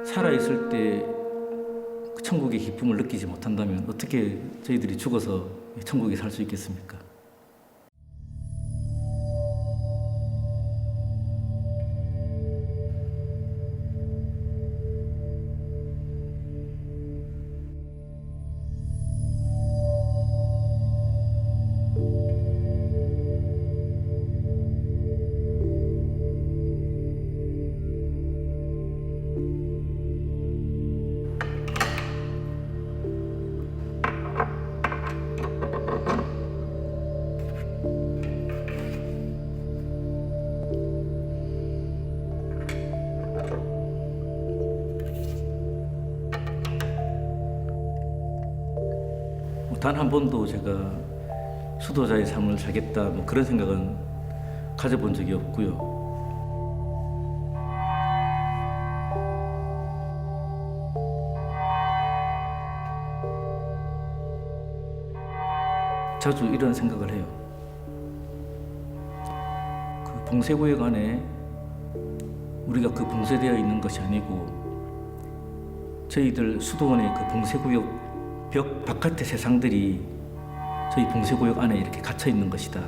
살아있을 때 천국의 기쁨을 느끼지 못한다면 어떻게 저희들이 죽어서 천국에 살 수 있겠습니까? 단 한 번도 제가 수도자의 삶을 살겠다 그런 생각은 가져본 적이 없고요. 자주 이런 생각을 해요. 그 봉쇄구역 안에 우리가 그 봉쇄되어 있는 것이 아니고 저희들 수도원의 그 봉쇄구역 벽 바깥의 세상들이 저희 봉쇄구역 안에 이렇게 갇혀 있는 것이다.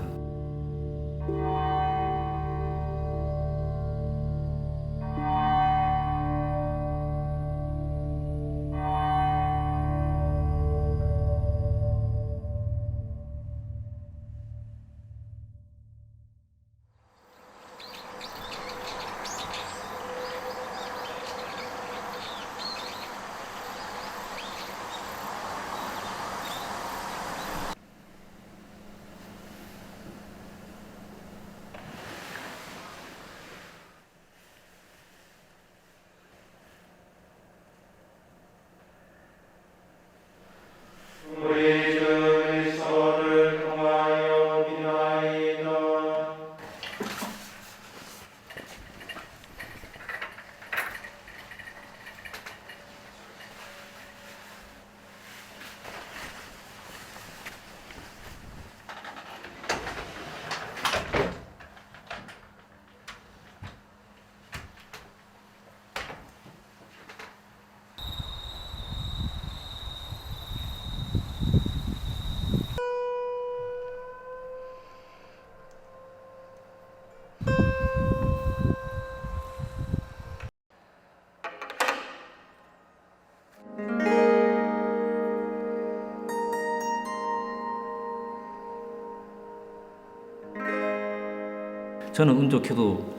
저는 운 좋게도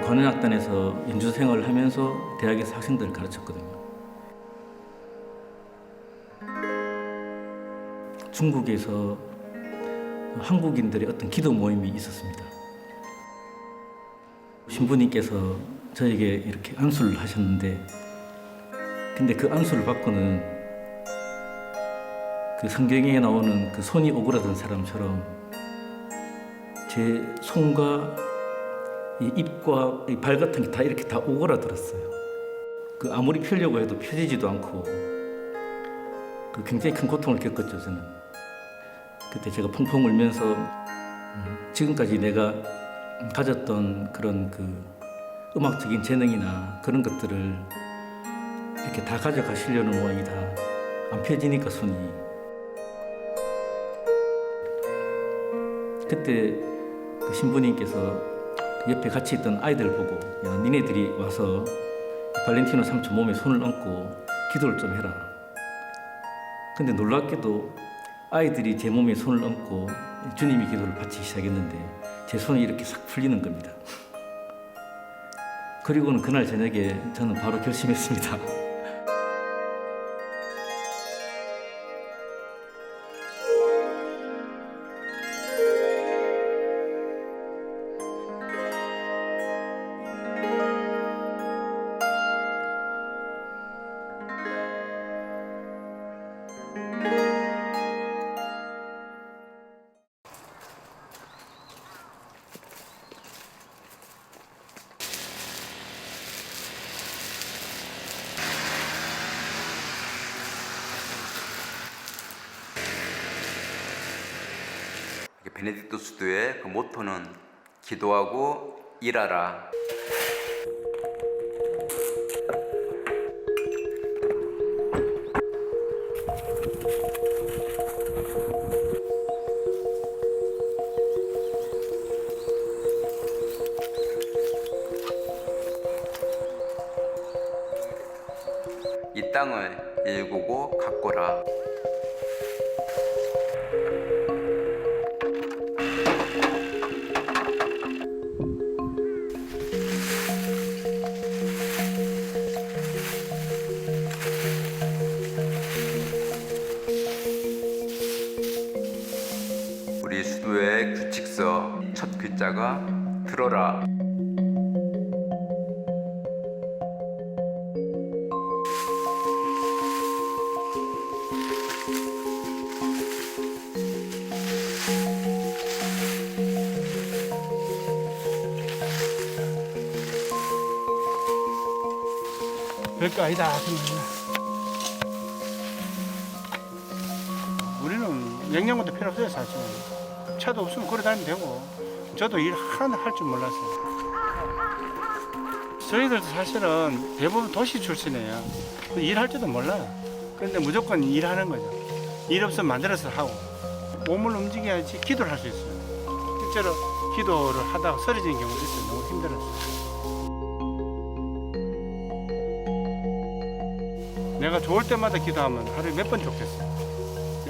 관현악단에서 연주 생활을 하면서 대학에서 학생들을 가르쳤거든요. 중국에서 한국인들의 어떤 기도 모임이 있었습니다. 신부님께서 저에게 이렇게 안수를 하셨는데, 근데 그 안수를 받고는 그 성경에 나오는 그 손이 오그라든 사람처럼 제 손과 이 입과 이 발 같은 게 다 이렇게 다 오그라들었어요. 그 아무리 펴려고 해도 펴지지도 않고 그 굉장히 큰 고통을 겪었죠, 저는. 그때 제가 펑펑 울면서 지금까지 내가 가졌던 그런 그 음악적인 재능이나 그런 것들을 이렇게 다 가져가시려는 모양이다. 안 펴지니까 손이. 그때 그 신부님께서 옆에 같이 있던 아이들 보고, 야, 니네들이 와서 발렌티노 삼촌 몸에 손을 얹고 기도를 좀 해라. 근데 놀랍게도 아이들이 제 몸에 손을 얹고 주님의 기도를 바치기 시작했는데 제 손이 이렇게 싹 풀리는 겁니다. 그리고는 그날 저녁에 저는 바로 결심했습니다. 베네딕토 수도의 그 모토는 기도하고 일하라. 이 땅을 일구고 가꾸라. 우리 수도의 규칙서 첫 글자가 들어라. 별거 아니다 생각나. 우리는 영양분도 필요 없어요 사실. 차도 없으면 걸어 다니면 되고. 저도 일 하나 할 줄 몰랐어요. 저희들도 사실은 대부분 도시 출신이에요. 일할 줄도 몰라요. 그런데 무조건 일하는 거죠. 일 없으면 만들어서 하고 몸을 움직여야지 기도를 할 수 있어요. 실제로 기도를 하다가 쓰러지는 경우도 있어요. 너무 힘들었어요. 내가 좋을 때마다 기도하면 하루에 몇 번 좋겠어요.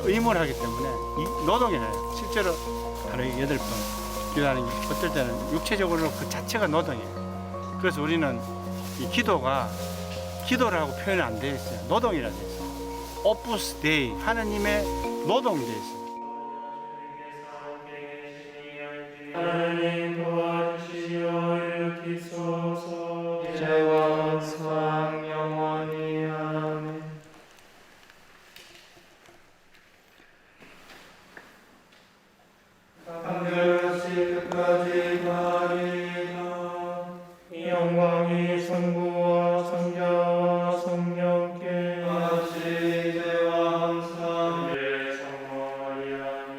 의무를 하기 때문에 노동이에요. 실제로 하루에 8번 기도하는 게 어떨 때는 육체적으로 그 자체가 노동이에요. 그래서 우리는 이 기도가 기도라고 표현이 안 되어 있어요. 노동이라고 되어 있어요. 오푸스 데이, 하나님의 노동이 되어 있어요. 하나님 도와주시어 일으키소서. 이제와 항상 영원히 아멘. 하늘같이 끝까지 가리라. 영광이 성부와 성자와 성령께 같이 이제와 항상 영원히 아멘.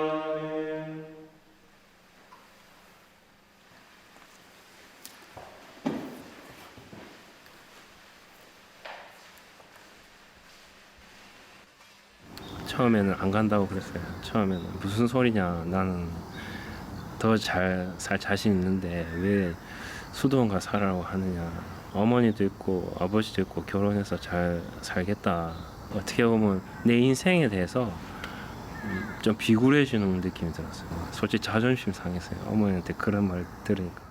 아멘. 처음에는 안 간다고 그랬어요. 처음에는 무슨 소리냐, 나는 더 잘 살 자신 있는데 왜 수도원가 살라고 하느냐. 어머니도 있고 아버지도 있고 결혼해서 잘 살겠다. 어떻게 보면 내 인생에 대해서 좀 비굴해지는 느낌이 들었어요. 솔직히 자존심 상했어요. 어머니한테 그런 말 들으니까.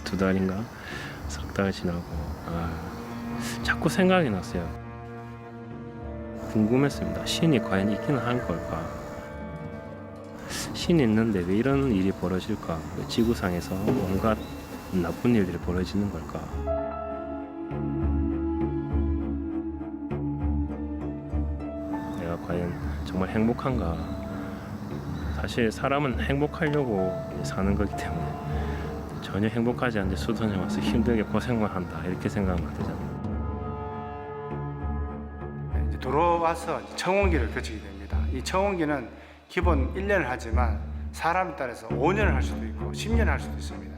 2달인가 3달 지나고 자꾸 생각이 났어요. 궁금했습니다. 신이 과연 있기는 한 걸까? 신이 있는데 왜 이런 일이 벌어질까? 지구상에서 온갖 나쁜 일들이 벌어지는 걸까? 내가 과연 정말 행복한가? 사실 사람은 행복하려고 사는 거기 때문에 전혀 행복하지 않은데 수도원에 와서 힘들게 고생만 한다 이렇게 생각하면 안 되잖아요. 이제 들어와서 청원기를 거치게 됩니다. 이 청원기는 기본 1년을 하지만 사람에 따라서 5년을 할 수도 있고 10년을 할 수도 있습니다.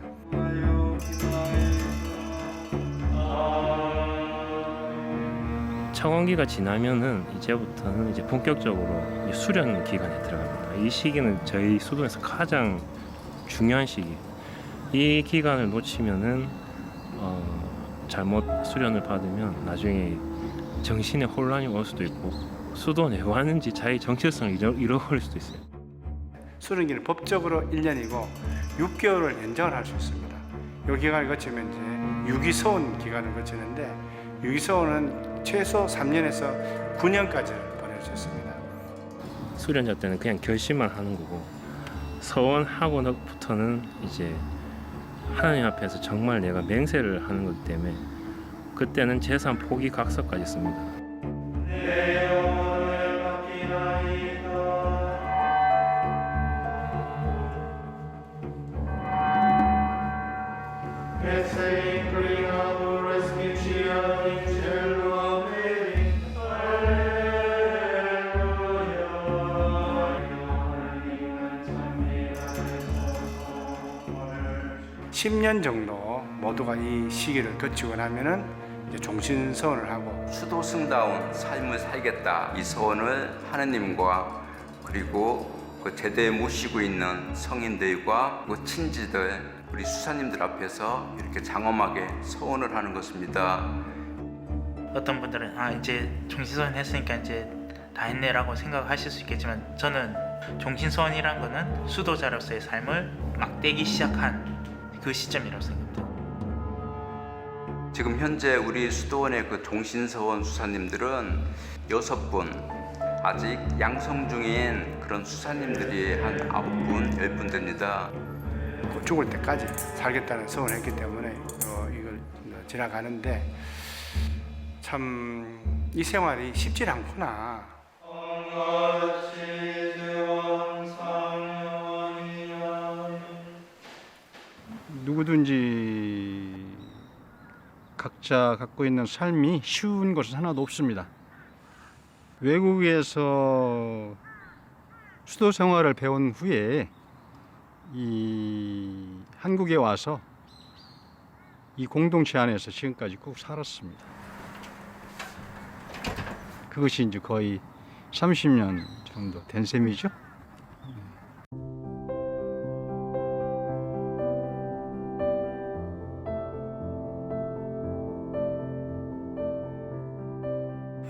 청원기가 지나면은 이제부터는 이제 본격적으로 이제 수련 기간에 들어갑니다. 이 시기는 저희 수도에서 가장 중요한 시기. 이 기간을 놓치면은 잘못 수련을 받으면 나중에 정신에 혼란이 올 수도 있고 수도원에 왜 왔는지 자기 정체성을 잃어버릴 수도 있어요. 수련기는 법적으로 1년이고 6개월을 연장을 할 수 있습니다. 이 기간을 거치면 이제 유기서원 기간을 거치는데 유기서원은 최소 3년에서 9년까지를 보낼 수 있습니다. 수련자 때는 그냥 결심만 하는 거고 서원하고부터는 이제 하나님 앞에서 정말 내가 맹세를 하는 거기 때문에 그때는 재산 포기 각서까지 씁니다. 십 년 정도 모두가 이 시기를 거치고 나면은 이제 종신서원을 하고 수도승다운 삶을 살겠다. 이 서원을 하느님과 그리고 그 제대에 모시고 있는 성인들과 그 친지들 우리 수사님들 앞에서 이렇게 장엄하게 서원을 하는 것입니다. 어떤 분들은 이제 종신서원 했으니까 이제 다 했네라고 생각하실 수 있겠지만, 저는 종신서원이란 거는 수도자로서의 삶을 막 떼기 시작한 그 시점이라고 생각합니다. 지금 현재 우리 수도원의 그 종신서원 수사님들은 6분, 아직 양성 중인 그런 수사님들이 한 9분, 10분 됩니다. 죽을 때까지 살겠다는 서원을 했기 때문에 이걸 지나가는데 참 이 생활이 쉽지 않구나. 누구든지 각자 갖고 있는 삶이 쉬운 것은 하나도 없습니다. 외국에서 수도 생활을 배운 후에 이 한국에 와서 이 공동체 안에서 지금까지 꼭 살았습니다. 그것이 이제 거의 30년 정도 된 셈이죠.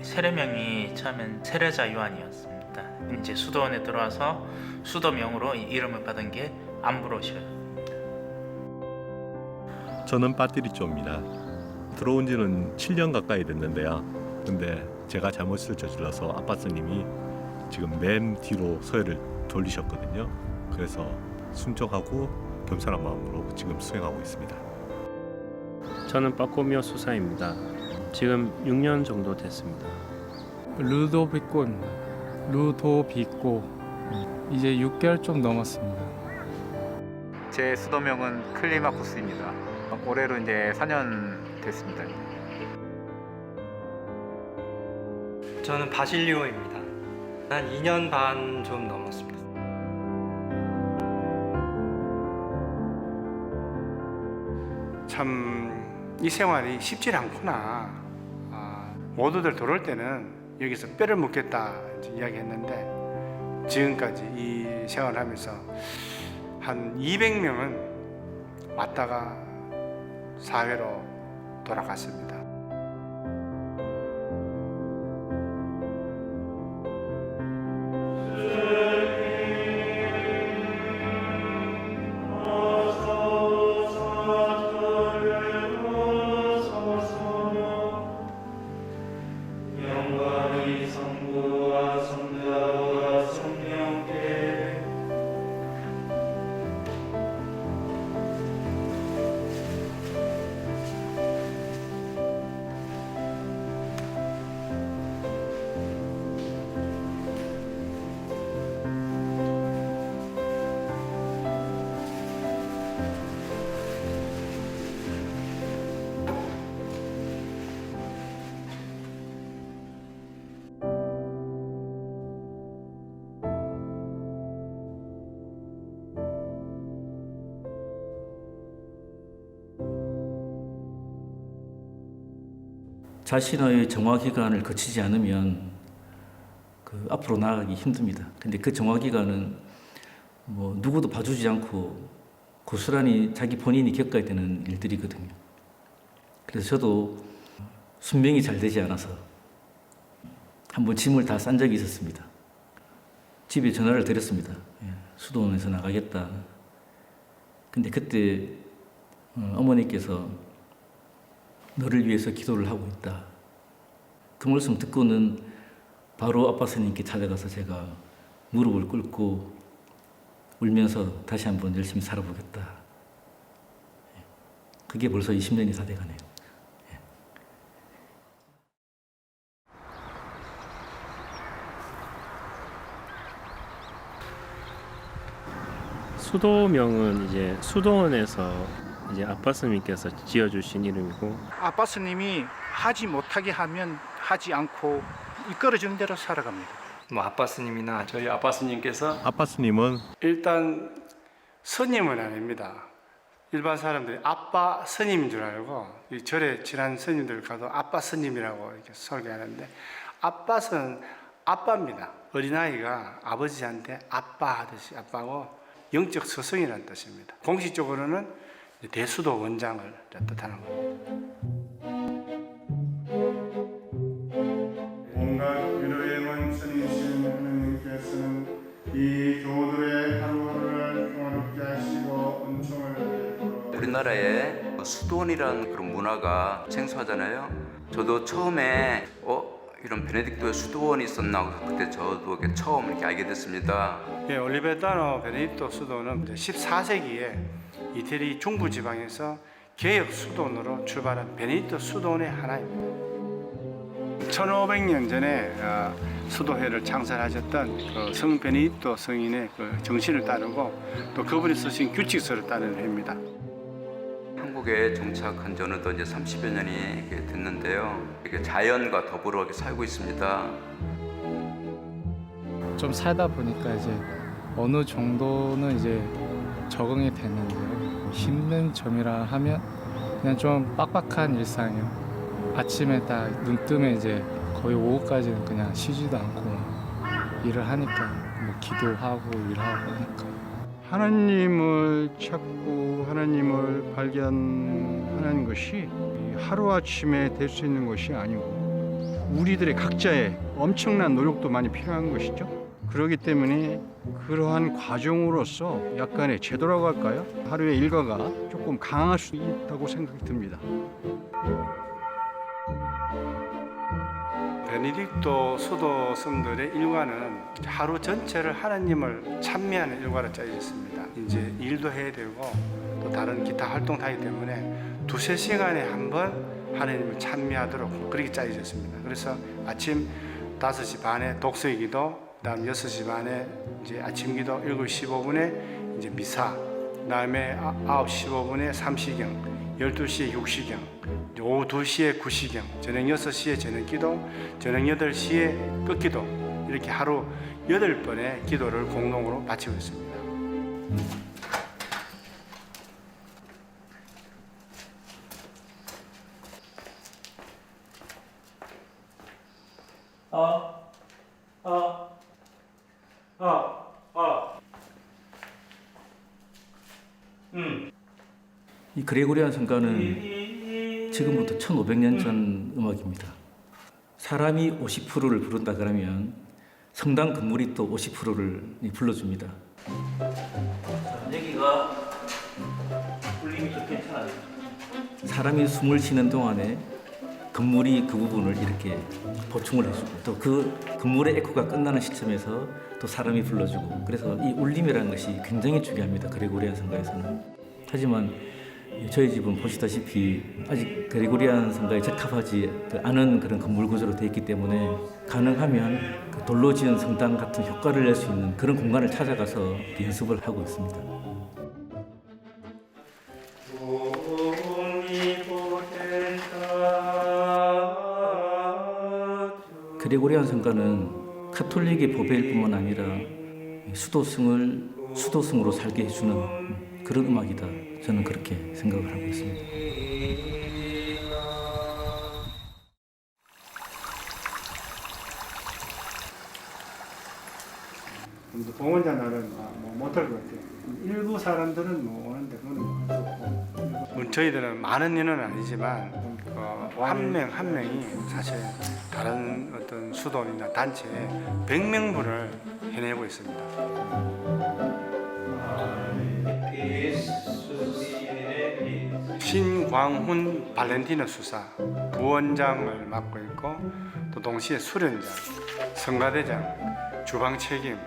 세례명이 처음엔 세례자 요한이었습니다. 이제 수도원에 들어와서 수도명으로 이 이름을 받은 게 암브로시오입니다. 저는 빠뜨리쪼입니다. 들어온 지는 7년 가까이 됐는데요. 근데 제가 잘못을 저질러서 아빠 스님이 지금 맨 뒤로 서열을 돌리셨거든요. 그래서 순종하고 겸손한 마음으로 지금 수행하고 있습니다. 저는 빠꼬미오 수사입니다. 지금 6년 정도 됐습니다. 루도비꼬입니다. 루도비꼬. 이제 6개월 좀 넘었습니다. 제 수도명은 클리마쿠스입니다. 올해로 이제 4년 됐습니다. 저는 바실리오입니다. 한 2년 반 좀 넘었습니다. 참 이 생활이 쉽지 않구나. 모두들 들어올 때는 여기서 뼈를 묻겠다 이야기했는데 지금까지 이 생활을 하면서 한 200명은 왔다가 사회로 돌아갔습니다. 자신의 정화 기간을 거치지 않으면 그 앞으로 나아가기 힘듭니다. 근데 그 정화 기간은 뭐 누구도 봐주지 않고 고스란히 자기 본인이 겪어야 되는 일들이거든요. 그래서 저도 순명이 잘 되지 않아서 한번 짐을 다 싼 적이 있었습니다. 집에 전화를 드렸습니다. 수도원에서 나가겠다. 근데 그때 어머니께서 너를 위해서 기도를 하고 있다. 그 말씀 듣고는 바로 아빠 스님께 찾아가서 제가 무릎을 꿇고 울면서 다시 한번 열심히 살아보겠다. 그게 벌써 20년이 다 돼가네요. 수도명은 이제 수도원에서 이제 아빠 스님께서 지어주신 이름이고, 아빠 스님이 하지 못하게 하면 하지 않고 이끌어주는 대로 살아갑니다. 뭐 아빠 스님이나 저희 아빠 스님께서 아빠 스님은 일단 스님은 아닙니다. 일반 사람들이 아빠 스님인 줄 알고 이 절에 지난 스님들 가도 아빠 스님이라고 이렇게 설교하는데, 아빠는 아빠입니다. 어린아이가 아버지한테 아빠 하듯이 아빠고 영적 스승이라는 뜻입니다. 공식적으로는 대수도 원장을 뜻하는 겁니다. 온갖 위로의 원천이신 하느님께서는 이 교우들의 하루하루를 평화롭게 하시고 은총을 베풀어 우리나라에 수도원이라는 그런 문화가 생소하잖아요. 저도 처음에 이런 베네딕토의 수도원이 있었나 그때 저도 처음 이렇게 알게 됐습니다. 예, 올리베르타노 베네딕토 수도는 14세기에 이태리 중부 지방에서 개혁 수도원으로 출발한 베네딕토 수도원의 하나입니다. 1500년 전에 수도회를 창설하셨던 그 성 베네딕토 성인의 그 정신을 따르고 또 그분이 쓰신 규칙서를 따르는 해입니다. 한국에 정착한 지 어느덧 이제 30여 년이 이렇게 됐는데요. 이렇게 자연과 더불어 이렇게 살고 있습니다. 좀 살다 보니까 이제 어느 정도는 이제 적응이 됐는데요. 힘든 점이라 하면 그냥 좀 빡빡한 일상이요. 아침에 딱 눈 뜨면 이제 거의 오후까지는 그냥 쉬지도 않고 일을 하니까 뭐 기도하고 일하고 하니까. 하나님을 찾고 하나님을 발견하는 것이 하루아침에 될 수 있는 것이 아니고 우리들의 각자의 엄청난 노력도 많이 필요한 것이죠. 그렇기 때문에 그러한 과정으로서 약간의 제도라고 할까요? 하루의 일과가 조금 강할 수 있다고 생각이 듭니다. 베네딕토 수도 성들의 일과는 하루 전체를 하나님을 찬미하는 일과로 짜여 있습니다. 이제 일도 해야 되고 또 다른 기타 활동도 하기 때문에 2-3시간에 한 번 하나님을 찬미하도록 그렇게 짜여져 있습니다. 그래서 아침 5시 반에 독서의 기도, 그다음 6시 반에 이제 아침 기도, 7시 15분에 이제 미사, 그다음에 9시 15분에 삼시경, 12시에 육시경, 오후 2시에 구시경, 저녁 6시에 저녁 기도, 저녁 8시에 끝기도, 이렇게 하루 8번의 기도를 공동으로 바치고 있습니다. 이 그레고리안 성가는 지금부터 1500년 전 음악입니다. 사람이 50%를 부른다 그러면 성당 건물이 또 50%를 불러줍니다. 여기가 울림이 좀 괜찮아요. 사람이 숨을 쉬는 동안에 건물이 그 부분을 이렇게 보충을 해주고 또 그 건물의 에코가 끝나는 시점에서 또 사람이 불러주고 그래서 이 울림이라는 것이 굉장히 중요합니다. 그레고리안 성가에서는. 하지만 저희 집은 보시다시피 아직 그레고리안 성가에 적합하지 않은 그런 건물 구조로 되어 있기 때문에 가능하면 그 돌로 지은 성당 같은 효과를 낼 수 있는 그런 공간을 찾아가서 연습을 하고 있습니다. 그레고리안 성가는 카톨릭의 보배일 뿐만 아니라 수도승으로 살게 해주는 그런 음악이다. 저는 그렇게 생각을 하고 있습니다. 봉헌자 날은 못할 것 같아요. 일부 사람들은 오는데 그건 저희들은 많은 인은 아니지만 한 명 한 명이 사실 다른 어떤 수도원이나 단체에 100명분을 해내고 있습니다. 신광훈 발렌티노 수사 부원장을 맡고 있고 또 동시에 수련장, 성가대장, 주방 책임,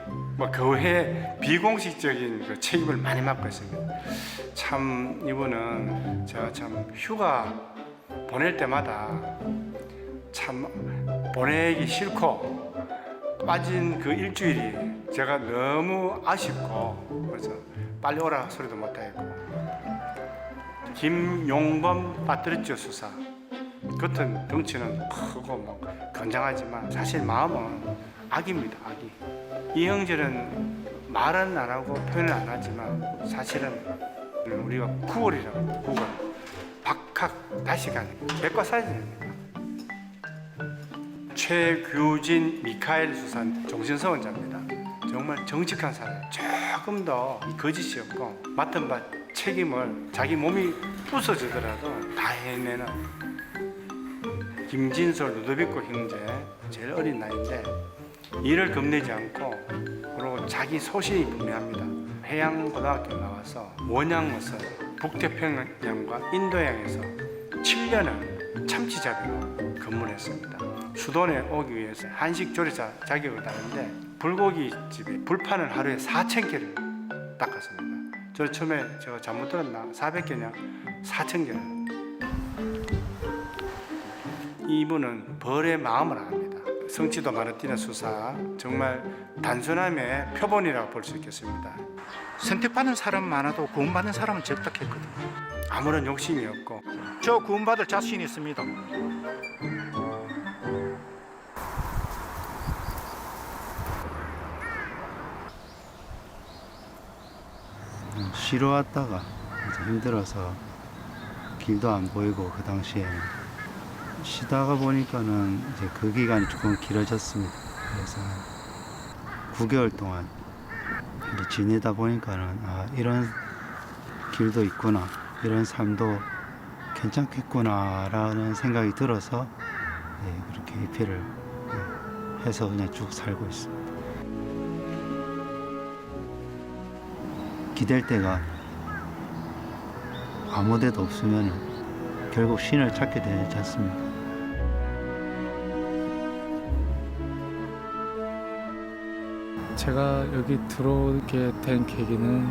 그 외에 비공식적인 그 책임을 많이 맡고 있습니다. 참 이분은 제가 참 휴가 보낼 때마다 참 보내기 싫고 빠진 그 일주일이 제가 너무 아쉽고 그래서 빨리 오라 소리도 못하겠고 김용범 파트리치오 수사 겉은 덩치는 크고 건장하지만 사실 마음은 악입니다. 악이. 이 형제는 말은 안 하고 표현을 안 하지만 사실은 우리가 9월이라고 9월 박학 다시간 백과 사진입니다. 최규진 미카엘 수산 정신서원자입니다. 정말 정직한 사람. 조금 더 거짓이 없고 맡은 바 책임을 자기 몸이 부서지더라도 다 해내는 김진솔 루도비코 형제, 제일 어린 나이인데 일을 겁내지 않고 그리고 자기 소신이 분명합니다. 해양고등학교 나와서 원양어선 북태평양과 인도양에서 7년을 참치잡이로 근무를 했습니다. 수도원에 오기 위해서 한식 조리사 자격을 따는데 불고기 집에 불판을 하루에 4,000개를 닦았습니다. 저 처음에 제가 잘못 들었나 400개냐 4,000개를. 이분은 벌의 마음을 압니다. 성취도 마르티네 수사 정말 단순함의 표본이라고 볼 수 있겠습니다. 선택받는 사람 많아도 구원받는 사람은 적당했거든요. 아무런 욕심이 없고 저 구원받을 자신이 있습니다. 쉬러 왔다가 이제 힘들어서 길도 안 보이고 그 당시에 쉬다가 보니까는 이제 그 기간이 조금 길어졌습니다. 그래서 9개월 동안 이제 지내다 보니까는 아, 이런 길도 있구나, 이런 삶도 괜찮겠구나라는 생각이 들어서 그렇게 입회를 해서 그냥 쭉 살고 있습니다. 기댈 데가 아무 데도 없으면 결국 신을 찾게 되지 않습니까? 제가 여기 들어오게 된 계기는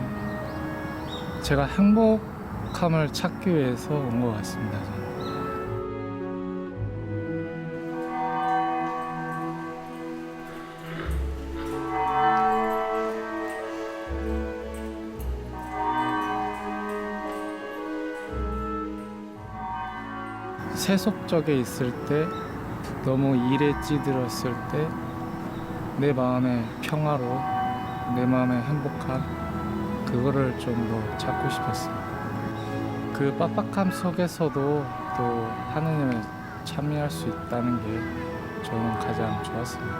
제가 행복함을 찾기 위해서 온 것 같습니다. 저는. 세속적에 있을 때, 너무 일에 찌들었을 때 내 마음의 평화로, 내 마음의 행복함, 그거를 좀 더 찾고 싶었습니다. 그 빡빡함 속에서도 또 하느님에 참여할 수 있다는 게 저는 가장 좋았습니다.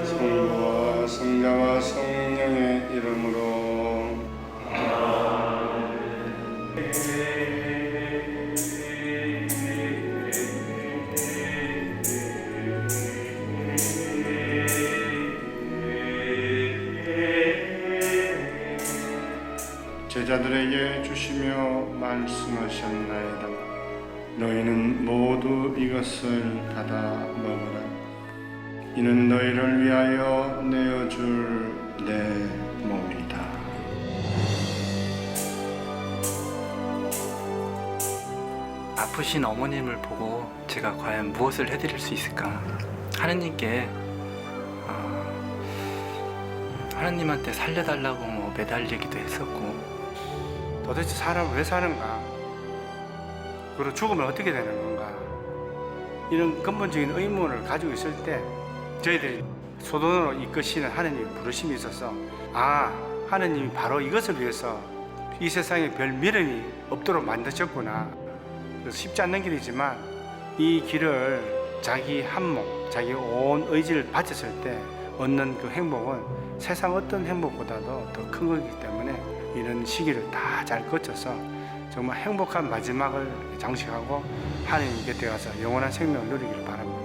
성부와 성자와 성령의 이름으로 제자들에게 주시며 말씀하셨나이다. 너희는 모두 이것을 받아 먹으라. 이는 너희를 위하여 내어줄 내 몸이다. 아프신 어머님을 보고 제가 과연 무엇을 해드릴 수 있을까? 하느님께 하느님한테 살려달라고 뭐 매달리기도 했었고, 도대체 사람은 왜 사는가? 그리고 죽으면 어떻게 되는 건가? 이런 근본적인 의문을 가지고 있을 때 저희들이 소돈으로 이끄시는 하느님의 부르심이 있어서 아, 하느님이 바로 이것을 위해서 이 세상에 별 미련이 없도록 만드셨구나. 그래서 쉽지 않는 길이지만 이 길을 자기 한몫, 자기 온 의지를 바쳤을 때 얻는 그 행복은 세상 어떤 행복보다도 더 큰 거기 때문에 이런 시기를 다 잘 거쳐서 정말 행복한 마지막을 장식하고 하느님 곁에 가서 영원한 생명을 누리기를 바랍니다.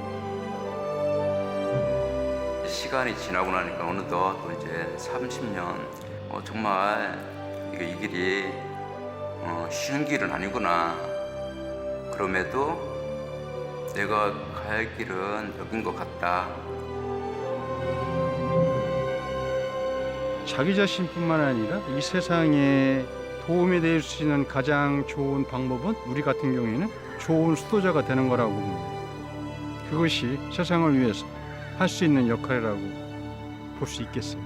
시간이 지나고 나니까 어느덧 또 이제 30년 정말 이 길이 쉬운 길은 아니구나. 그럼에도 내가 가야 할 길은 여긴 것 같다. 자기 자신뿐만 아니라 이 세상에 도움이 될 수 있는 가장 좋은 방법은 우리 같은 경우에는 좋은 수도자가 되는 거라고 봅니다. 그것이 세상을 위해서 할 수 있는 역할이라고 볼 수 있겠어요.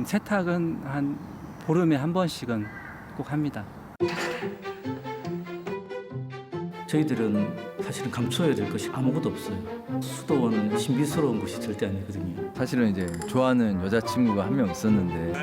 세탁은 한 보름에 한 번씩은 꼭 합니다. 저희들은 사실은 감춰야 될 것이 아무것도 없어요. 수도원은 신비스러운 곳이 절대 아니거든요. 사실은 이제 좋아하는 여자친구가 한 명 있었는데